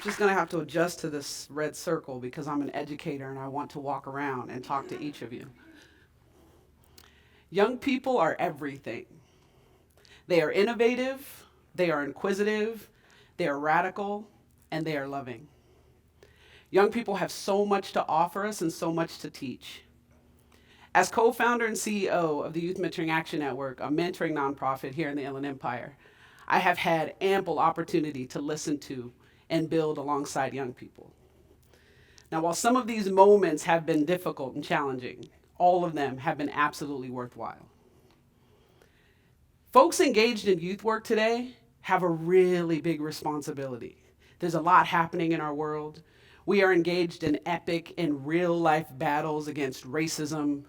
Just gonna have to adjust to this red circle because I'm an educator and I want to walk around and talk to each of you. Young people are everything. They are innovative, they are inquisitive, they are radical, and they are loving. Young people have so much to offer us and so much to teach. As co-founder and CEO of the Youth Mentoring Action Network, a mentoring nonprofit here in the Inland Empire, I have had ample opportunity to listen to and build alongside young people. Now, while some of these moments have been difficult and challenging, all of them have been absolutely worthwhile. Folks engaged in youth work today have a really big responsibility. There's a lot happening in our world. We are engaged in epic and real life battles against racism,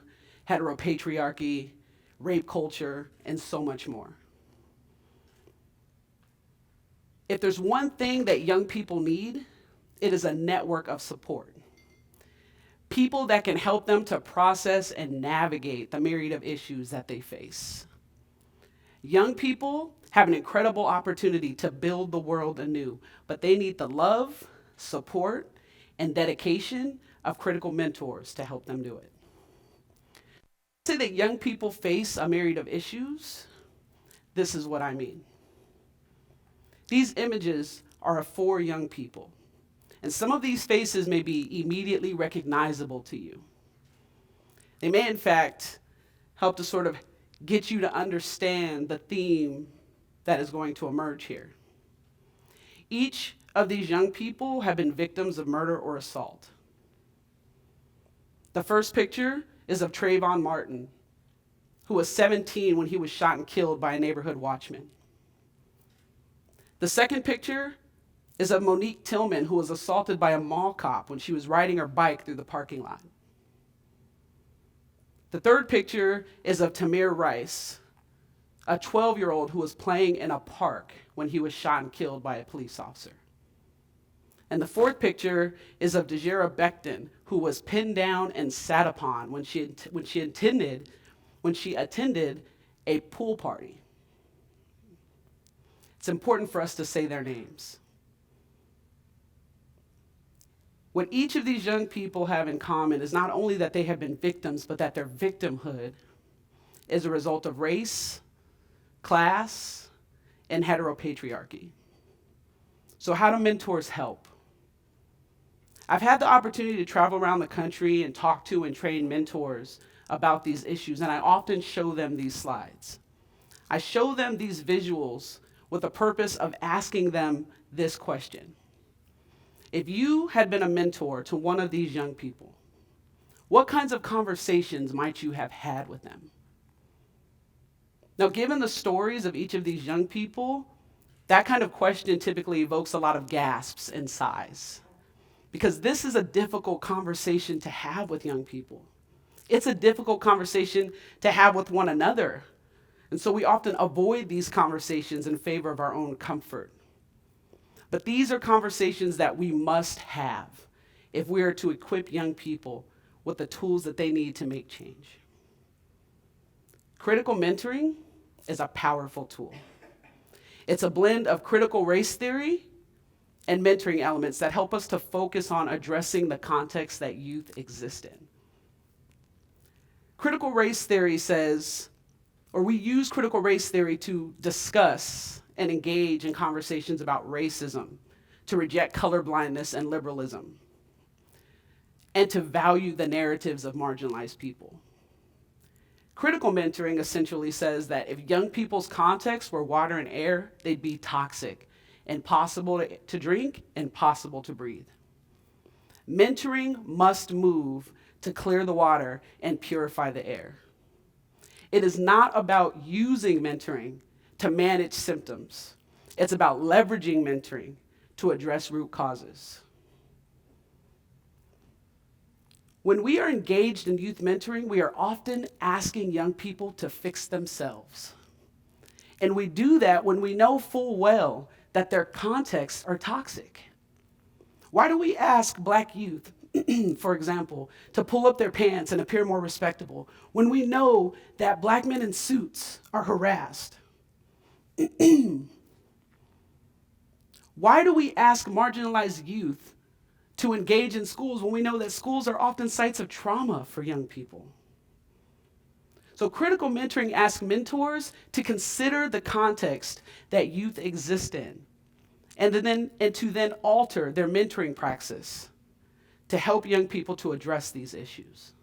heteropatriarchy, rape culture, and so much more. If there's one thing that young people need, it is a network of support. People that can help them to process and navigate the myriad of issues that they face. Young people have an incredible opportunity to build the world anew, but they need the love, support, and dedication of critical mentors to help them do it. I say that young people face a myriad of issues. This is what I mean. These images are of 4 young people, and some of these faces may be immediately recognizable to you. They may, in fact, help to sort of get you to understand the theme that is going to emerge here. Each of these young people have been victims of murder or assault. The first picture is of Trayvon Martin, who was 17 when he was shot and killed by a neighborhood watchman. The second picture is of Monique Tillman, who was assaulted by a mall cop when she was riding her bike through the parking lot. The third picture is of Tamir Rice, a 12-year-old who was playing in a park when he was shot and killed by a police officer. And the fourth picture is of Dejera Becton, who was pinned down and sat upon when she attended a pool party. It's important for us to say their names. What each of these young people have in common is not only that they have been victims, but that their victimhood is a result of race, class, and heteropatriarchy. So how do mentors help? I've had the opportunity to travel around the country and talk to and train mentors about these issues, and I often show them these slides. I show them these visuals with the purpose of asking them this question. If you had been a mentor to one of these young people, what kinds of conversations might you have had with them? Now, given the stories of each of these young people, that kind of question typically evokes a lot of gasps and sighs, because this is a difficult conversation to have with young people. It's a difficult conversation to have with one another. And so we often avoid these conversations in favor of our own comfort. But these are conversations that we must have if we are to equip young people with the tools that they need to make change. Critical mentoring is a powerful tool. It's a blend of critical race theory and mentoring elements that help us to focus on addressing the context that youth exist in. Critical race theory says, or we use critical race theory to discuss and engage in conversations about racism, to reject colorblindness and liberalism, and to value the narratives of marginalized people. Critical mentoring essentially says that if young people's contexts were water and air, they'd be toxic, impossible to drink, impossible to breathe. Mentoring must move to clear the water and purify the air. It is not about using mentoring to manage symptoms. It's about leveraging mentoring to address root causes. When we are engaged in youth mentoring, we are often asking young people to fix themselves. And we do that when we know full well that their contexts are toxic. Why do we ask Black youth, for example, to pull up their pants and appear more respectable when we know that Black men in suits are harassed? Why do we ask marginalized youth to engage in schools when we know that schools are often sites of trauma for young people? So critical mentoring asks mentors to consider the context that youth exist in, and to then alter their mentoring praxis to help young people to address these issues.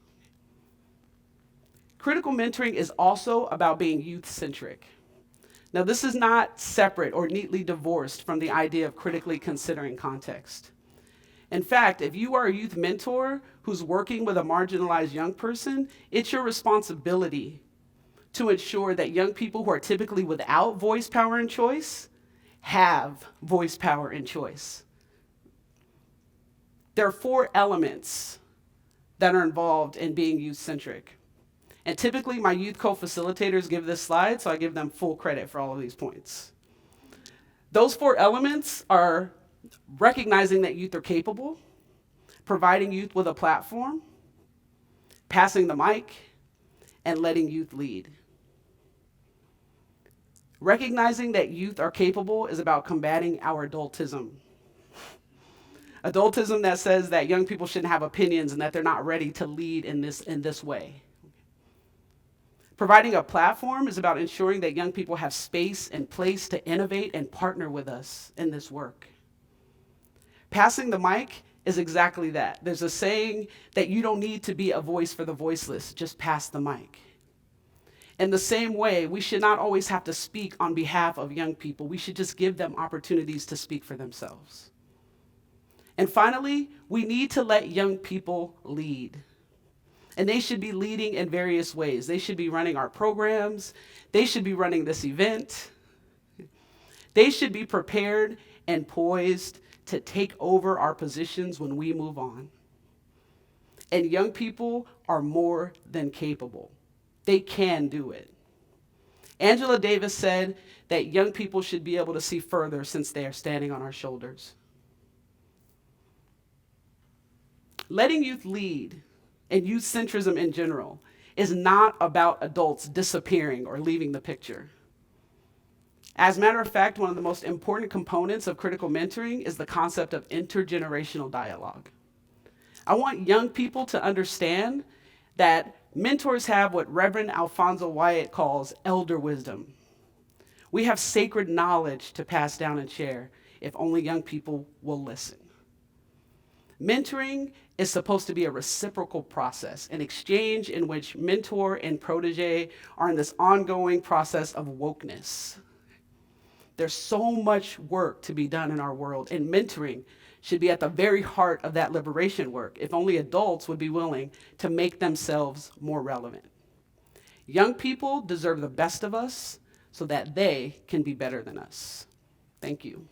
Critical mentoring is also about being youth-centric. Now, this is not separate or neatly divorced from the idea of critically considering context. In fact, if you are a youth mentor who's working with a marginalized young person, it's your responsibility to ensure that young people who are typically without voice, power, and choice have voice, power, and choice. There are 4 elements that are involved in being youth-centric. And typically my youth co-facilitators give this slide, so I give them full credit for all of these points. Those 4 elements are recognizing that youth are capable, providing youth with a platform, passing the mic, and letting youth lead. Recognizing that youth are capable is about combating our adultism. Adultism that says that young people shouldn't have opinions and that they're not ready to lead in this way. Providing a platform is about ensuring that young people have space and place to innovate and partner with us in this work. Passing the mic is exactly that. There's a saying that you don't need to be a voice for the voiceless, just pass the mic. In the same way, we should not always have to speak on behalf of young people. We should just give them opportunities to speak for themselves. And finally, we need to let young people lead. And they should be leading in various ways. They should be running our programs. They should be running this event. They should be prepared and poised to take over our positions when we move on. And young people are more than capable. They can do it. Angela Davis said that young people should be able to see further since they are standing on our shoulders. Letting youth lead, and youth centrism in general, is not about adults disappearing or leaving the picture. As a matter of fact, one of the most important components of critical mentoring is the concept of intergenerational dialogue. I want young people to understand that mentors have what Reverend Alfonso Wyatt calls elder wisdom. We have sacred knowledge to pass down and share if only young people will listen. Mentoring is supposed to be a reciprocal process, an exchange in which mentor and protege are in this ongoing process of wokeness. There's so much work to be done in our world, and mentoring should be at the very heart of that liberation work, if only adults would be willing to make themselves more relevant. Young people deserve the best of us so that they can be better than us. Thank you.